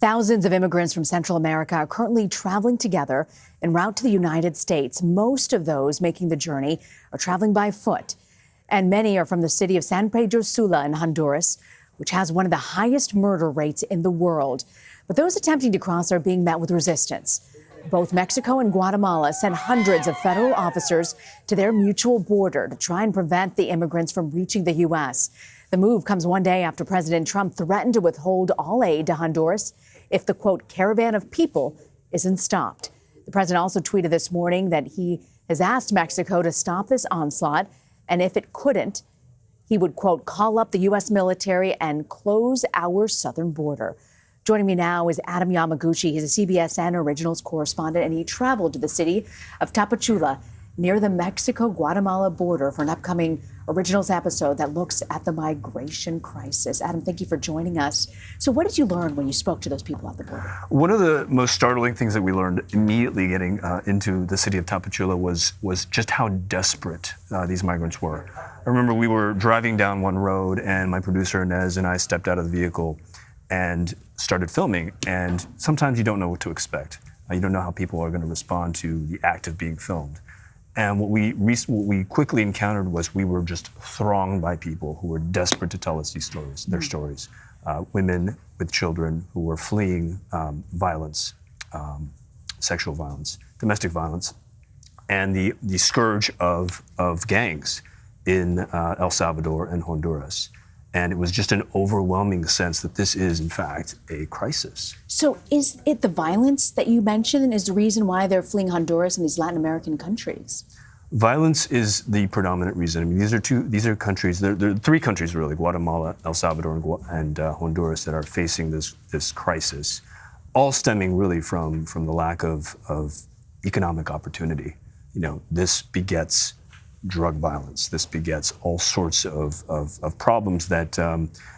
Thousands of immigrants from Central America are currently traveling together en route to the United States. Most of those making the journey are traveling by foot, and many are from the city of San Pedro Sula in Honduras, which has one of the highest murder rates in the world. But those attempting to cross are being met with resistance. Both Mexico and Guatemala sent hundreds of federal officers to their mutual border to try and prevent the immigrants from reaching the U.S. The move comes one day after President Trump threatened to withhold all aid to Honduras if the, quote, caravan of people isn't stopped. The president also tweeted this morning that he has asked Mexico to stop this onslaught, and if it couldn't, he would, quote, call up the U.S. military and close our southern border. Joining me now is Adam Yamaguchi. He's a CBSN Originals correspondent, and he traveled to the city of Tapachula near the Mexico-Guatemala border for an upcoming Originals episode that looks at the migration crisis. Adam, thank you for joining us. So what did you learn when you spoke to those people at the border? One of the most startling things that we learned immediately getting into the city of Tapachula was just how desperate these migrants were. I remember we were driving down one road, and my producer Inez and I stepped out of the vehicle and started filming, and sometimes you don't know what to expect. You don't know how people are going to respond to the act of being filmed. And what we quickly encountered was we were just thronged by people who were desperate to tell us these stories, their stories. Women with children who were fleeing violence, sexual violence, domestic violence, and the scourge of gangs in El Salvador and Honduras. And it was just an overwhelming sense that this is, in fact, a crisis. So is it the violence that you mentioned is the reason why they're fleeing Honduras and these Latin American countries? Violence is the predominant reason. I mean, these are countries, there are three countries really, Guatemala, El Salvador, and Honduras, that are facing this crisis, all stemming really from the lack of economic opportunity. You know, this begets drug violence. This begets all sorts of problems that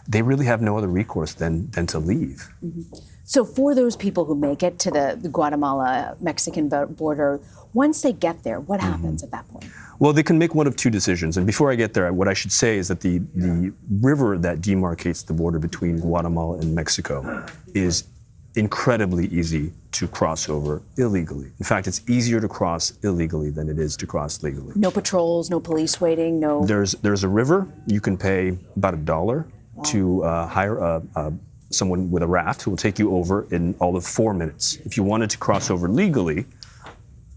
they really have no other recourse than to leave. Mm-hmm. So for those people who make it to the Guatemala-Mexican border, once they get there, what happens at that point? Well, they can make one of two decisions. And before I get there, what I should say is that the river that demarcates the border between Guatemala and Mexico is incredibly easy to cross over illegally. In fact, it's easier to cross illegally than it is to cross legally. No patrols, no police waiting, no... There's a river. You can pay about $1 to hire someone with a raft who will take you over in all of 4 minutes. If you wanted to cross over legally,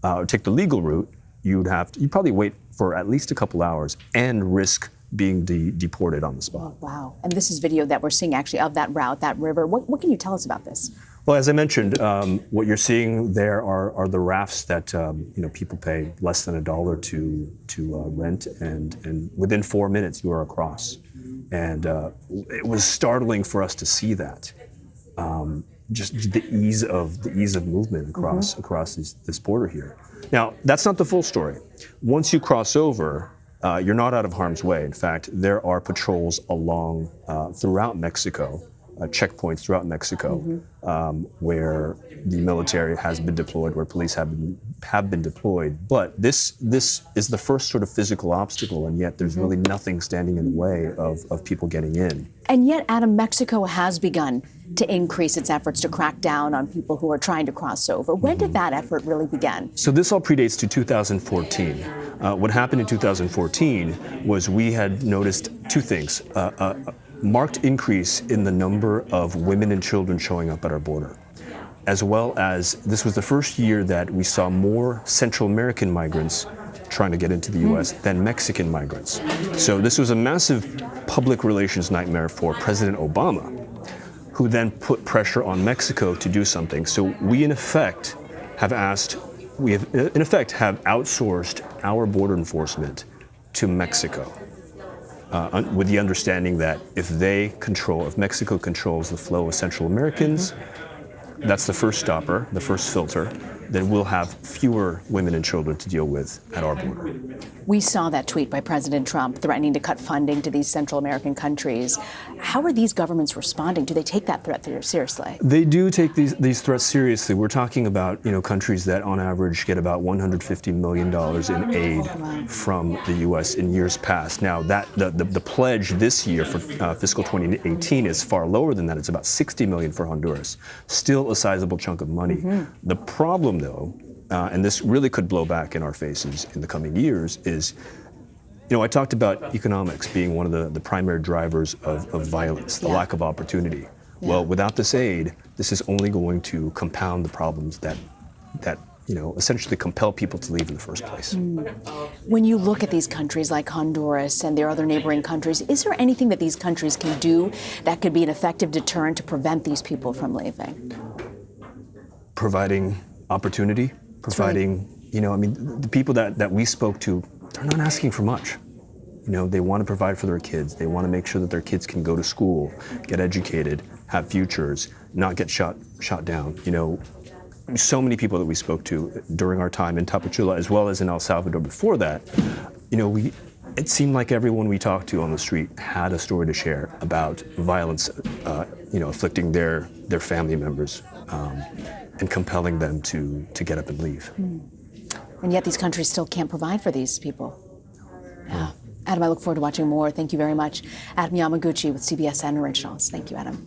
or take the legal route, you'd probably wait for at least a couple hours and risk being deported on the spot. Oh, wow. And this is video that we're seeing actually of that route, that river. What can you tell us about this? Well, as I mentioned, what you're seeing there are the rafts that people pay less than $1 to rent, and within 4 minutes you are across. And it was startling for us to see that, just the ease of movement across this border here. Now, that's not the full story. Once you cross over, you're not out of harm's way. In fact, there are patrols throughout Mexico, checkpoints throughout Mexico, where the military has been deployed, where police have been deployed. But this is the first sort of physical obstacle, and yet there's really nothing standing in the way of people getting in. And yet, Adam, Mexico has begun to increase its efforts to crack down on people who are trying to cross over. When did that effort really begin? So this all predates to 2014. What happened in 2014 was we had noticed two things. Marked increase in the number of women and children showing up at our border, as well as this was the first year that we saw more Central American migrants trying to get into the U.S. than Mexican migrants. So this was a massive public relations nightmare for President Obama, who then put pressure on Mexico to do something. So we in effect have outsourced our border enforcement to Mexico. With the understanding that if Mexico controls the flow of Central Americans, that's the first stopper, the first filter. then we'll have fewer women and children to deal with at our border. We saw that tweet by President Trump threatening to cut funding to these Central American countries. How are these governments responding? Do they take that threat seriously? They do take these threats seriously. We're talking about countries that on average get about $150 million in aid from the U.S. in years past. Now the pledge this year for fiscal 2018 is far lower than that. It's about $60 million for Honduras. Still a sizable chunk of money. The problem, though, and this really could blow back in our faces in the coming years, is, I talked about economics being one of the primary drivers of violence, the lack of opportunity. Well, without this aid, this is only going to compound the problems that essentially compel people to leave in the first place. When you look at these countries like Honduras and their other neighboring countries, is there anything that these countries can do that could be an effective deterrent to prevent these people from leaving? Providing opportunity, providing, the people that we spoke to, they're not asking for much. They want to provide for their kids. They want to make sure that their kids can go to school, get educated, have futures, not get shot down. So many people that we spoke to during our time in Tapachula, as well as in El Salvador before that, it seemed like everyone we talked to on the street had a story to share about violence, afflicting their family members, and compelling them to get up and leave. And yet these countries still can't provide for these people. Yeah. Adam, I look forward to watching more. Thank you very much. Adam Yamaguchi with CBSN Originals. Thank you, Adam.